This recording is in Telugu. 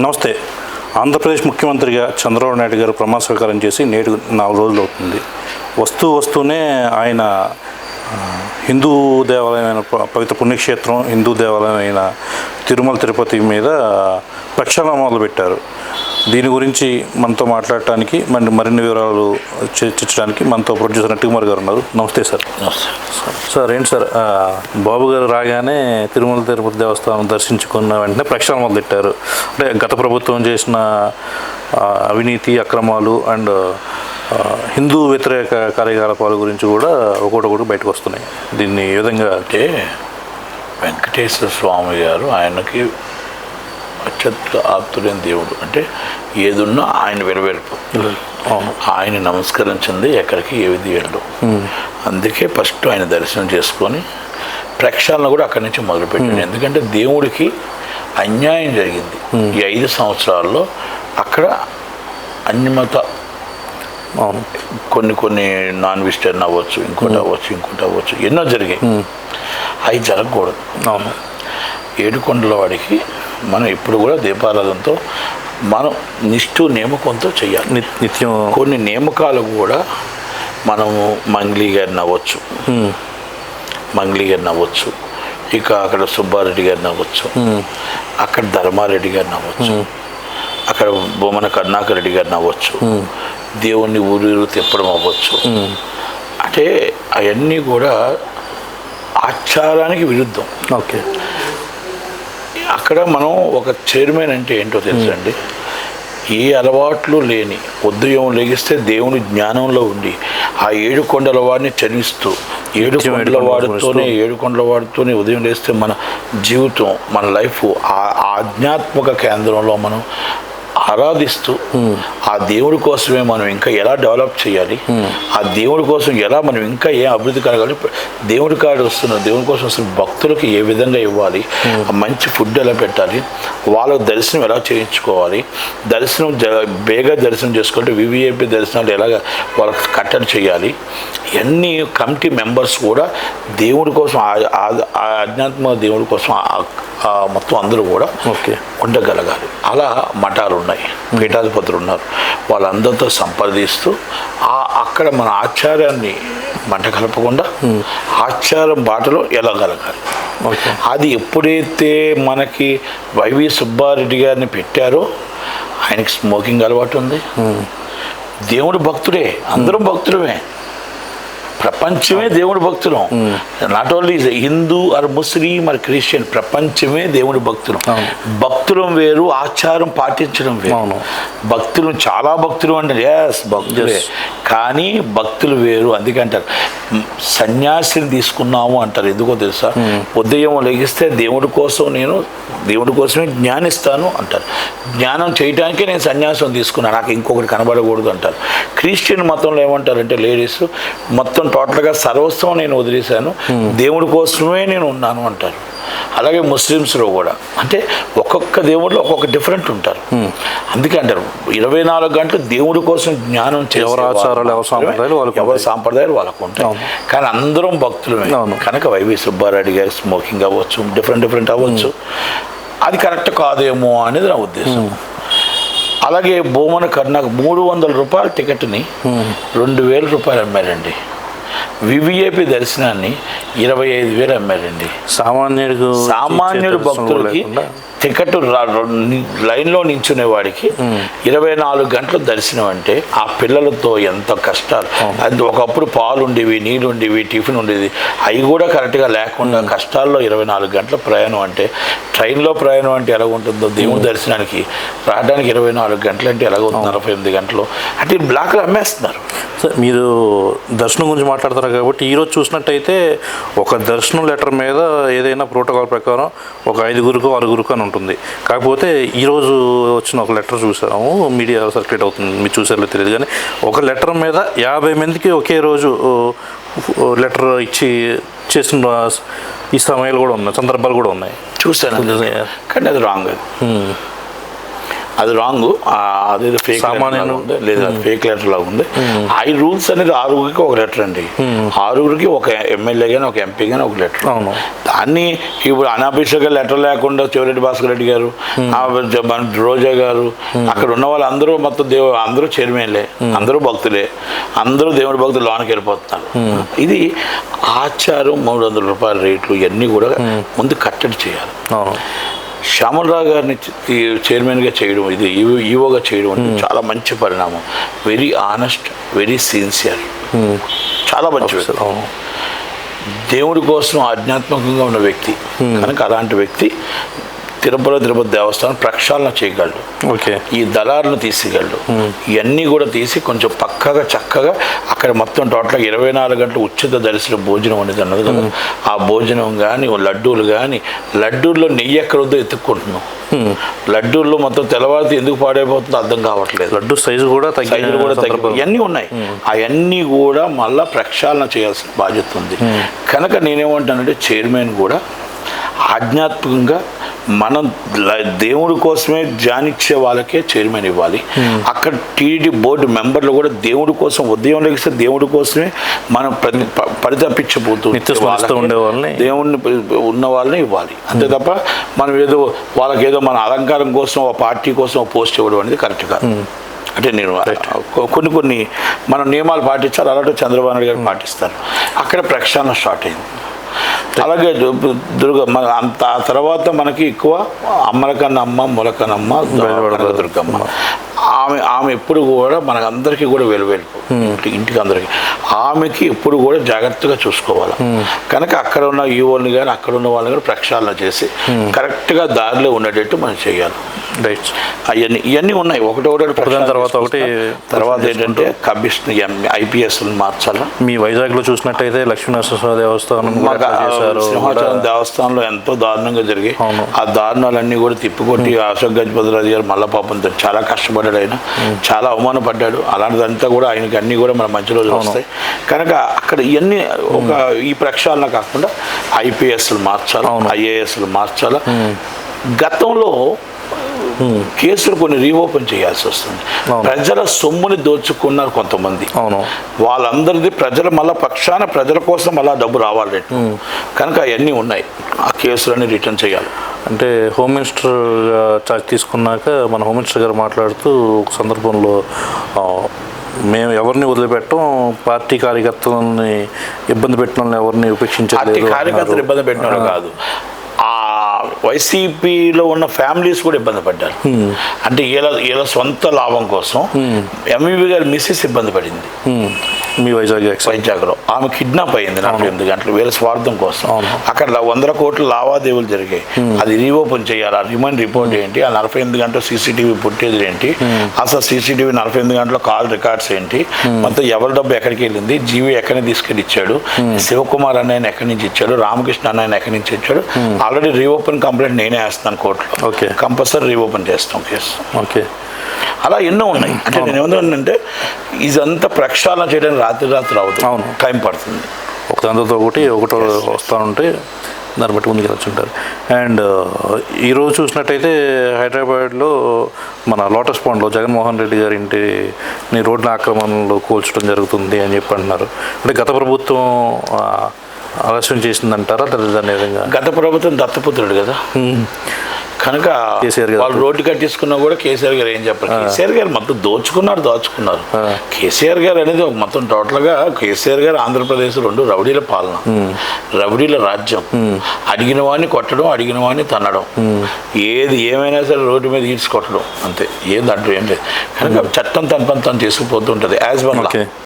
నమస్తే. ఆంధ్రప్రదేశ్ ముఖ్యమంత్రిగా చంద్రబాబు నాయుడు గారు ప్రమాణ స్వీకారం చేసి నేడు 4 రోజులు అవుతుంది. వస్తూనే ఆయన హిందూ దేవాలయమైన పవిత్ర పుణ్యక్షేత్రం, హిందూ దేవాలయమైన తిరుమల తిరుపతి మీద ప్రక్షాళన మొదలుపెట్టారు. దీని గురించి మనతో మాట్లాడటానికి మరిన్ని వివరాలు చర్చించడానికి మనతో ప్రొడ్యూసర్ నట్టికుమార్ గారు ఉన్నారు. నమస్తే సార్. సార్ ఏంటి సార్, బాబు గారు రాగానే తిరుమల తిరుపతి దేవస్థానం దర్శించుకున్న వెంటనే ప్రక్షాళన మొదలెట్టారు. అంటే గత ప్రభుత్వం చేసిన అవినీతి, అక్రమాలు అండ్ హిందూ వ్యతిరేక కార్యకలాపాల గురించి కూడా ఒకటి బయటకు వస్తున్నాయి. దీన్ని ఏ విధంగా అంటే వెంకటేశ్వర స్వామి గారు ఆయనకి అత్యంత ఆప్తుడైన దేవుడు. అంటే ఏదున్నా ఆయన వెలువెలుపు, ఆయన నమస్కరించింది ఎక్కడికి ఏది వెళ్ళు. అందుకే ఫస్ట్ ఆయన దర్శనం చేసుకొని ప్రక్షాళన కూడా అక్కడి నుంచి మొదలుపెట్టాడు. ఎందుకంటే దేవుడికి అన్యాయం జరిగింది ఈ 5 సంవత్సరాల్లో. అక్కడ అన్యమత కొన్ని నాన్ వెజిటేరియన్ అవ్వచ్చు, ఇంకోటి అవ్వచ్చు, ఎన్నో జరిగాయి. అవి జరగకూడదు. అవును. ఏడుకొండల వాడికి మనం ఇప్పుడు కూడా దీపారాధనతో మనం నియమకంతో చేయాలి. నిత్యం కొన్ని నియామకాలు కూడా మనము మంగ్లీ గారిని అవ్వచ్చు, ఇక అక్కడ సుబ్బారెడ్డి గారిని అవ్వచ్చు, అక్కడ ధర్మారెడ్డి గారిని అవ్వచ్చు, అక్కడ బొమ్మన కరుణాకర్ రెడ్డి గారిని అవ్వచ్చు, దేవుణ్ణి ఊరు తిప్పడం అవ్వచ్చు. అంటే అవన్నీ కూడా ఆచారానికి విరుద్ధం. ఓకే. అక్కడ మనం ఒక చైర్మన్ అంటే ఏంటో తెలుసండి, ఏ అలవాట్లు లేని ఉదయం లెగిస్తే దేవుని జ్ఞానంలో ఉండి ఆ 7 కొండల వాడిని చదివిస్తూ 7 కొండల వాడితోనే ఉదయం లేస్తే మన జీవితం, మన లైఫ్ ఆధ్యాత్మిక కేంద్రంలో మనం ఆరాధిస్తూ ఆ దేవుడి కోసమే మనం ఇంకా ఎలా డెవలప్ చేయాలి, ఆ దేవుడి కోసం ఎలా మనం ఇంకా ఏ అభివృద్ధి కలగాలి, దేవుడి కోసం వస్తున్న భక్తులకి ఏ విధంగా ఇవ్వాలి, మంచి ఫుడ్ ఎలా పెట్టాలి, వాళ్ళ దర్శనం ఎలా చేయించుకోవాలి, బేగా దర్శనం చేసుకుంటే వివిఐపి దర్శనాలు ఎలాగ వాళ్ళకి కట్టడి చేయాలి, ఇవన్నీ కమిటీ మెంబర్స్ కూడా దేవుడి కోసం ఆధ్యాత్మిక దేవుడి కోసం మొత్తం అందరూ కూడా ఉండగలగాలి. అలా మఠాలు ఉన్నాయి, పీఠాధిపతులు ఉన్నారు, వాళ్ళందరితో సంప్రదిస్తూ అక్కడ మన ఆచారాన్ని మంట కలపకుండా ఆచారం బాటలో వెళ్ళగలగాలి. అది ఎప్పుడైతే మనకి వైవి సుబ్బారెడ్డి గారిని పెట్టారో, ఆయనకి స్మోకింగ్ అలవాటు ఉంది. దేవుడు భక్తుడే, అందరం భక్తులమే, ప్రపంచమే దేవుడి భక్తులం. Not only Hindu or Muslim or Christian, ప్రపంచమే దేవుడి భక్తులం. భక్తులం వేరు, ఆచారం పాటించడం వేరు. భక్తులు చాలా భక్తులు అంటే భక్తులే, కానీ భక్తులు వేరు. అందుకంటారు సన్యాసిని తీసుకున్నాము అంటారు. ఎందుకో తెలుసా? ఉదయం లెగిస్తే దేవుడి కోసమే జ్ఞానిస్తాను అంటారు. జ్ఞానం చేయడానికే నేను సన్యాసం తీసుకున్నాను, నాకు ఇంకొకటి కనబడకూడదు అంటారు. క్రిస్టియన్ మతంలో ఏమంటారంటే లేడీస్ మొత్తం టోటల్గా సర్వస్వం నేను వదిలేశాను, దేవుడి కోసమే నేను ఉన్నాను అంటారు. అలాగే ముస్లిమ్స్లో కూడా అంటే ఒక్కొక్క దేవుడిలో ఒక్కొక్క డిఫరెంట్ ఉంటారు. అందుకే అంటారు 24 గంటలు దేవుడి కోసం జ్ఞానం ఎవరి సాంప్రదాయాలు వాళ్ళకు ఉంటాయి. కానీ అందరం భక్తులమే కనుక వైవి సుబ్బారెడ్డి గారి స్మోకింగ్ అవ్వచ్చు, డిఫరెంట్ అవ్వచ్చు, అది కరెక్ట్ కాదేమో అనేది నా ఉద్దేశం. అలాగే బొమ్మన కర్ణాకు 300 రూపాయల టికెట్ని 2000 రూపాయలు అమ్మారండి. వివిఐపి దర్శనాన్ని 25,000 అమ్మారండి. సామాన్యుడు భక్తులకి టికెట్ లైన్లో నించునే వాడికి 24 గంటలు దర్శనం అంటే ఆ పిల్లలతో ఎంత కష్టాలు. అది ఒకప్పుడు పాలు ఉండేవి, నీళ్ళు ఉండేవి, టిఫిన్ ఉండేది, అవి కూడా కరెక్ట్గా లేకుండా కష్టాల్లో 24 గంటల ప్రయాణం అంటే, ట్రైన్లో ప్రయాణం అంటే ఎలాగుంటుందో దేవుడి దర్శనానికి రావడానికి 24 గంటలు అంటే ఎలాగవుతుంది, 48 గంటలు అంటే బ్లాక్లో అమ్మేస్తున్నారు. సార్, మీరు దర్శనం గురించి మాట్లాడతారు కాబట్టి ఈరోజు చూసినట్టయితే ఒక దర్శనం లెటర్ మీద ఏదైనా ప్రోటోకాల్ ప్రకారం ఒక 5గురికో 6గురికో అని ఉంటుంది. కాకపోతే ఈరోజు వచ్చిన ఒక లెటర్ చూసాము, మీడియా సర్క్యులేట్ అవుతుంది, మీరు చూసారో తెలియదు, కానీ ఒక లెటర్ మీద 50 మందికి ఒకే రోజు లెటర్ చేసిన ఈ సమయాలు కూడా ఉన్నాయి, సందర్భాలు కూడా ఉన్నాయి. చూసాను, కానీ అది రాంగ్. అది రాంగ్, అదేదో ఫేక్ సామాన్యం ఉంది, లేదా ఫేక్ లెటర్ లాగా ఉంది. ఆ రూల్స్ అనేది 6గురికి ఒక లెటర్ అండి, 6గురికి ఒక ఎమ్మెల్యే కానీ ఒక ఎంపీ కానీ ఒక లెటర్. దాన్ని ఇప్పుడు అనాఫీషియల్గా లెటర్ లేకుండా చివరెడ్డి భాస్కర్ రెడ్డి గారు, మన రోజా గారు, అక్కడ ఉన్న వాళ్ళందరూ మొత్తం అందరూ చైర్మన్లే, అందరూ భక్తులే, అందరూ దేవుడి భక్తులు లోనికి వెళ్ళిపోతున్నారు. ఇది ఆచారం 300 రూపాయల రేట్లు ఇవన్నీ కూడా ముందు కట్టడి చేయాలి. శ్యామలరావు గారిని చైర్మన్గా చేయడం, ఇది ఈవోగా చేయడం అంటే చాలా మంచి పరిణామం. వెరీ ఆనెస్ట్, వెరీ సిన్సియర్, చాలా మంచి వ్యక్తి, దేవుడి కోసం ఆధ్యాత్మికంగా ఉన్న వ్యక్తి. కనుక అలాంటి వ్యక్తి తిరుపతి దేవస్థానం ప్రక్షాళన చేయగలడు. ఈ దళాలను తీసేయగలడు. ఇవన్నీ కూడా తీసి కొంచెం పక్కగా చక్కగా అక్కడ మొత్తం టోటల్గా 24 గంటలు ఉచిత దర్శన భోజనం అనేది అన్నది కదా, ఆ భోజనం కానీ, లడ్డూలు కానీ, లడ్డూల్లో నెయ్యి ఎక్కడొద్దో ఎత్తుక్కుంటున్నాం. లడ్డూల్లో మొత్తం తెల్లవారితే ఎందుకు పాడైపోతుందో అర్థం కావట్లేదు. లడ్డు సైజు కూడా తగ్గి ఇవన్నీ ఉన్నాయి. అవన్నీ కూడా మళ్ళా ప్రక్షాళన చేయాల్సిన బాధ్యత ఉంది. కనుక నేనేమంటానంటే చైర్మన్ కూడా ఆధ్యాత్మికంగా మనం దేవుడి కోసమే ధ్యానించే వాళ్ళకే చైర్మన్ ఇవ్వాలి. అక్కడ టీడీ బోర్డు మెంబర్లు కూడా దేవుడి కోసం ఉదయం లెగిస్తే దేవుడి కోసమే మనం పరితపించబోతుంది దేవుడిని ఉన్న వాళ్ళని ఇవ్వాలి. అంతే తప్ప మనం ఏదో వాళ్ళకేదో మన అలంకారం కోసం, ఆ పార్టీ కోసం పోస్ట్ ఇవ్వడం అనేది కరెక్ట్ కాదు. అంటే నేను కొన్ని మనం నియమాలు పాటించాలి. అలాంటి చంద్రబాబు నాయుడు గారు పాటిస్తారు. అక్కడ ప్రక్షాళన స్టార్ట్ అయింది. అలాగే మన ఆ తర్వాత మనకి ఎక్కువ అమ్మలకన్నమ్మ, మొలకనమ్మ, దుర్గమ్మ, ఆమె ఎప్పుడు కూడా మనకందరికీ కూడా వెలువెలుపు, ఇంటికి అందరికీ ఆమెకి ఎప్పుడు కూడా జాగ్రత్తగా చూసుకోవాలి. కనుక అక్కడ ఉన్న ఈవోల్ని కానీ అక్కడ ఉన్న వాళ్ళని కూడా ప్రక్షాళన చేసి కరెక్ట్గా దారిలో ఉండేటట్టు మనం చేయాలి. రైట్. ఇవన్నీ ఉన్నాయి. ఒకటి తర్వాత ఏంటంటే కమిషన్ ఐపీఎస్ని మార్చాలి. మీ వైజాగ్లో చూసినట్టయితే లక్ష్మీనరసింహ దేవస్థానం, సింహాచలం దేవస్థానంలో ఎంతో దారుణంగా జరిగాయి. ఆ దారుణాలన్నీ కూడా తిప్పికొట్టి అశోక్ గజపతిరాజు గారు మళ్ళా పాపం చాలా కష్టపడ్డాడు. ఆయన చాలా అవమానపడ్డాడు. అలాంటిదంతా కూడా ఆయనకి అన్నీ కూడా మన మంచి రోజులు వస్తాయి. కనుక అక్కడ ఇవన్నీ ఈ ప్రక్షాళన కాకుండా ఐపీఎస్లు మార్చాలి, ఐఏఎస్లు మార్చాలి. గతంలో కేసులు కొన్ని రీఓపెన్ చేయాల్సి వస్తుంది. ప్రజల సొమ్ముని దోచుకున్నారు కొంతమంది. వాళ్ళందరిది ప్రజల మళ్ళా పక్షాన ప్రజల కోసం మళ్ళా డబ్బు రావాలి. కనుక అవన్నీ ఉన్నాయి. ఆ కేసులన్నీ రిటర్న్ చేయాలి. అంటే హోమ్ మినిస్టర్ చార్జ్ తీసుకున్నాక మన హోమ్ మినిస్టర్ గారు మాట్లాడుతూ ఒక సందర్భంలో మేము ఎవరిని వదిలిపెట్టం, పార్టీ కార్యకర్తలని ఇబ్బంది పెట్టిన ఎవరిని ఉపేక్షించలేదు. కార్యకర్తలు ఇబ్బంది పెట్టిన కాదు, వైసీపీలో ఉన్న ఫ్యామిలీస్ కూడా ఇబ్బంది పడ్డారు. అంటే వీళ్ళ సొంత లాభం కోసం ఎంవీవీ గారి మిస్సెస్ ఇబ్బంది పడింది. మీ వైజాగ్లో ఆమె కిడ్నాప్ అయ్యింది 48 గంటలు వీళ్ళ స్వార్థం కోసం. అక్కడ 100 కోట్ల లావాదేవీలు జరిగాయి. అది రీఓపెన్ చేయాలి. ఆ రిమాండ్ రిపోర్ట్ ఏంటి, ఆ 48 గంటల సీసీటీవీ ఫుటేజ్ ఏంటి, అసలు సీసీటీవీ 48 గంటల కాల్ రికార్డ్స్ ఏంటి, మొత్తం ఎవరి డబ్బు ఎక్కడికి వెళ్ళింది, జీవి ఎక్కడి తీసుకెళ్ళి ఇచ్చాడు, శివకుమార్ అన్నయ్యని ఎక్కడి నుంచి ఇచ్చాడు, రామకృష్ణ అన్నయ్యని ఎక్కడి నుంచి ఇచ్చాడు. ఆల్రెడీ రీఓపెన్ కంప్లైంట్ నేనే వేస్తాను కోర్టులో. కంపల్సరీ రీఓపెన్ చేస్తాం కేసు. అలా ఎన్నో ఉన్నాయి. అంటే నేను ఏమంటే ఇదంతా ప్రక్షాళన చేయడానికి రాత్రి అవుతుంది, టైం పడుతుంది. ఒకదాంతో ఒకటో వస్తూ ఉంటే దాన్ని బట్టి ముందుకు వచ్చుంటారు. అండ్ ఈరోజు చూసినట్టయితే హైదరాబాద్లో మన లోటస్ పాండ్లో జగన్మోహన్ రెడ్డి గారి ఇంటిని రోడ్ల ఆక్రమణలో కూల్చడం జరుగుతుంది అని చెప్పి అంటున్నారు. అంటే గత ప్రభుత్వం ఆలస్యం చేసిందంటారా? దాని విధంగా గత ప్రభుత్వం దత్తపుత్రుడు కదా, కనుక వాళ్ళు రోడ్డు కట్టించుకున్నా కూడా కేసీఆర్ గారు ఏం చెప్పారు. కేసీఆర్ గారు మొత్తం దాచుకున్నారు. కేసీఆర్ గారు అనేది మొత్తం టోటల్గా కేసీఆర్ గారు ఆంధ్రప్రదేశ్ 2 రౌడీల పాలన, రౌడీల రాజ్యం. అడిగిన వాడిని కొట్టడం, అడిగిన వాడిని తన్నడం, ఏది ఏమైనా సరే రోడ్డు మీద ఈడ్చుకొట్టడం, అంతే. ఏం దాంట్లో ఏం లేదు. కనుక చట్టం తన పని తను తీసుకుపోతుంటుంది. యాజ్ వన్ లా